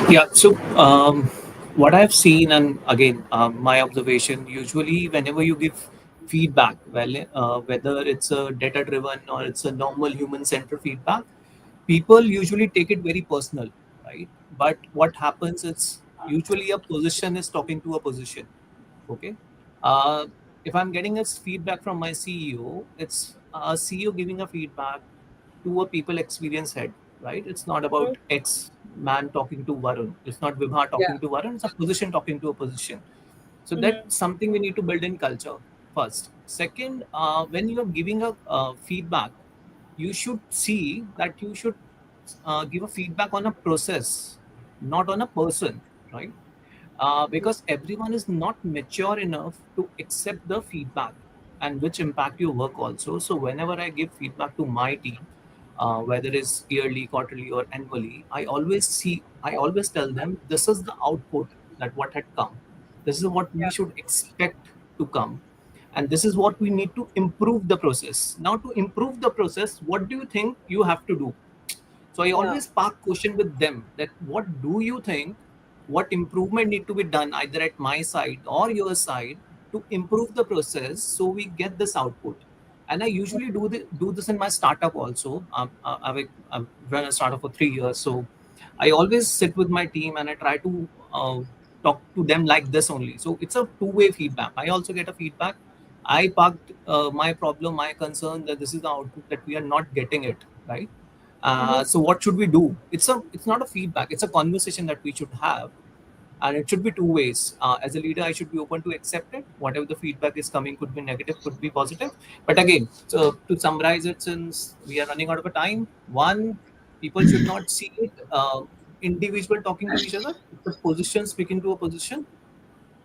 Yeah. So, what I've seen, and again, my observation, usually whenever you give feedback, well, whether it's a data-driven or it's a normal human-centered feedback, people usually take it very personal, right? But what happens is usually a position is talking to a position. Okay. Uh, if I'm getting a feedback from my CEO, it's a CEO giving a feedback to a people experience head, right? It's not Mhm. about X man talking to Varun. It's not Vibha Yeah. talking to Varun. It's a position talking to a position. So Mhm. that's something we need to build in culture first. Second, when you are giving a feedback, you should see that you should give a feedback on a process, not on a person, right? Because everyone is not mature enough to accept the feedback and which impact your work also. So whenever I give feedback to my team, whether it's yearly, quarterly, or annually, I always tell them this is the output that what had come. This is what we Yeah. should expect to come, and this is what we need to improve the process. Now, to improve the process, what do you think you have to do? So I Yeah. always park question with them that what do you think, what improvement need to be done either at my side or your side to improve the process so we get this output. And I usually do this in my startup also. I've run a startup for 3 years, so I always sit with my team and I try to talk to them like this only. So it's a two-way feedback. I also get a feedback. I parked my problem, my concern that this is the output that we are not getting it right. Mhm. So what should we do? It's not a feedback. It's a conversation that we should have, and it should be two ways. As a leader, I should be open to accept it. Whatever the feedback is coming, could be negative, could be positive. But again, so to summarize it, since we are running out of a time, one, people should not see it individual talking to each other. It's a position speaking to a position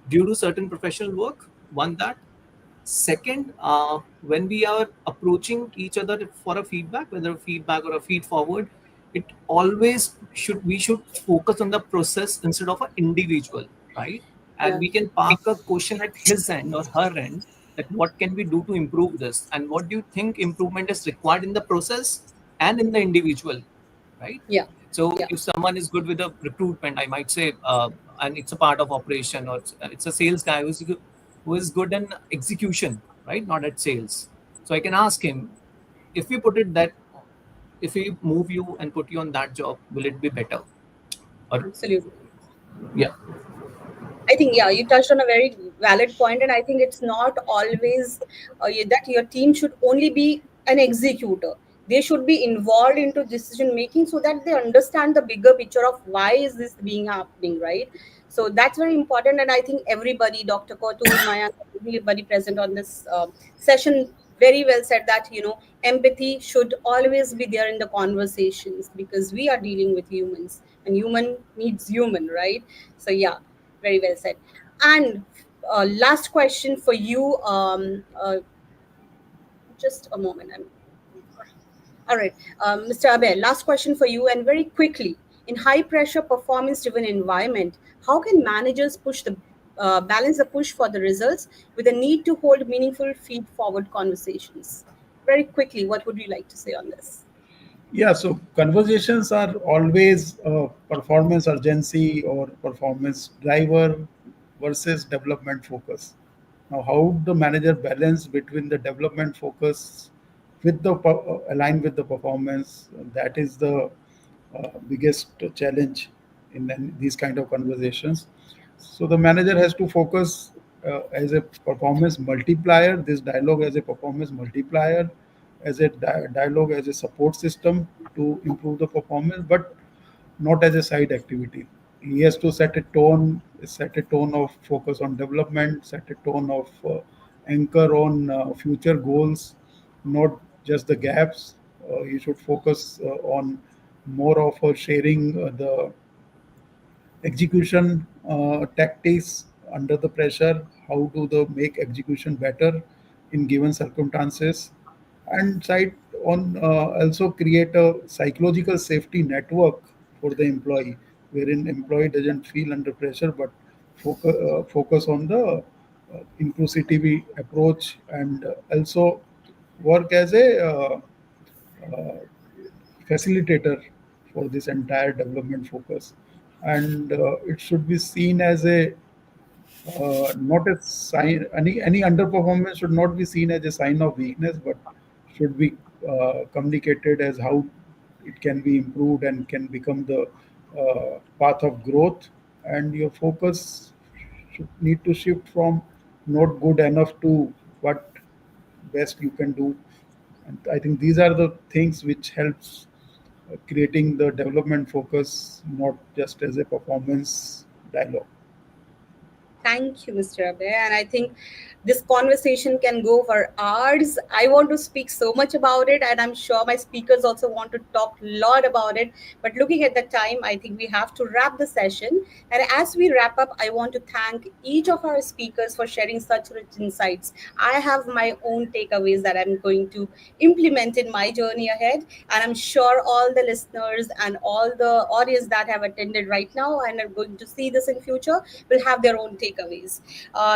due to certain professional work. One that. Second, when we are approaching each other for a feedback, whether a feedback or a feed forward, it always should we should focus on the process instead of an individual, right? And Yeah. we can park a question at his end or her end that what can we do to improve this, and what do you think improvement is required in the process and in the individual, right? Yeah. So Yeah. if someone is good with the recruitment, I might say, and it's a part of operation, or it's a sales guy who is good in execution, right? Not at sales. So I can ask him, if we put it that, if we move you and put you on that job, will it be better? Or Absolutely. yeah, I think, yeah, you touched on a very valid point, and I think it's not always that your team should only be an executor. They should be involved into decision making so that they understand the bigger picture of why is this being happening, right? So that's very important, and I think everybody, Dr. Kotur, Maya, everybody present on this session, very well said that empathy should always be there in the conversations because we are dealing with humans, and human needs human, right? So yeah, very well said. And last question for you. Just a moment. All right, Mr. Abhay. Last question for you, and very quickly. In high pressure, performance driven environment, how can managers balance the push for the results with the need to hold meaningful feed forward conversations? Very quickly, what would you like to say on this? Yeah, so conversations are always performance urgency or performance driver versus development focus. Now, how the manager balance between the development focus with the align with the performance, that is the biggest challenge in these kind of conversations. So the manager has to focus as a performance multiplier, this dialogue as a performance multiplier, as a dialogue as a support system to improve the performance, but not as a side activity. He has to set a tone of focus on development, set a tone of anchor on future goals, not just the gaps. He should focus on more of sharing the execution tactics under the pressure. How do they make execution better in given circumstances? And side on also create a psychological safety network for the employee, wherein employee doesn't feel under pressure but focus on the inclusivity approach, and also work as a uh, facilitator for this entire development focus. and it should be seen as a not a sign. Any underperformance should not be seen as a sign of weakness, but should be communicated as how it can be improved and can become the path of growth. And your focus should need to shift from not good enough to what best you can do. And I think these are the things which helps creating the development focus, not just as a performance dialogue. Thank you, Mr. Abhay. And I think this conversation can go for hours. I want to speak so much about it, and I'm sure my speakers also want to talk a lot about it. But looking at the time, I think we have to wrap the session. And as we wrap up, I want to thank each of our speakers for sharing such rich insights. I have my own takeaways that I'm going to implement in my journey ahead. And I'm sure all the listeners and all the audience that have attended right now and are going to see this in future will have their own takeaways.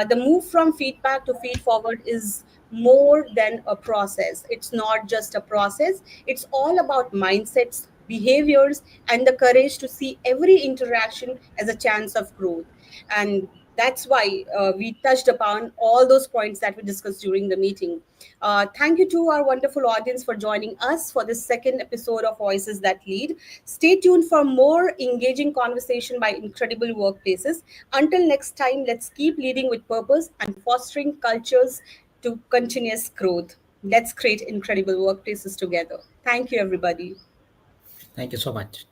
The move from feedback to feed forward is more than a process. It's not just a process, it's all about mindsets, behaviors, and the courage to see every interaction as a chance of growth. And that's why we touched upon all those points that we discussed during the meeting. Thank you to our wonderful audience for joining us for this second episode of Voices That Lead. Stay tuned for more engaging conversation by incredible workplaces. Until next time, let's keep leading with purpose and fostering cultures to continuous growth. Let's create incredible workplaces together. Thank you, everybody. Thank you so much.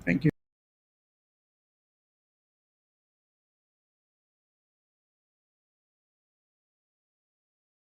Thank you.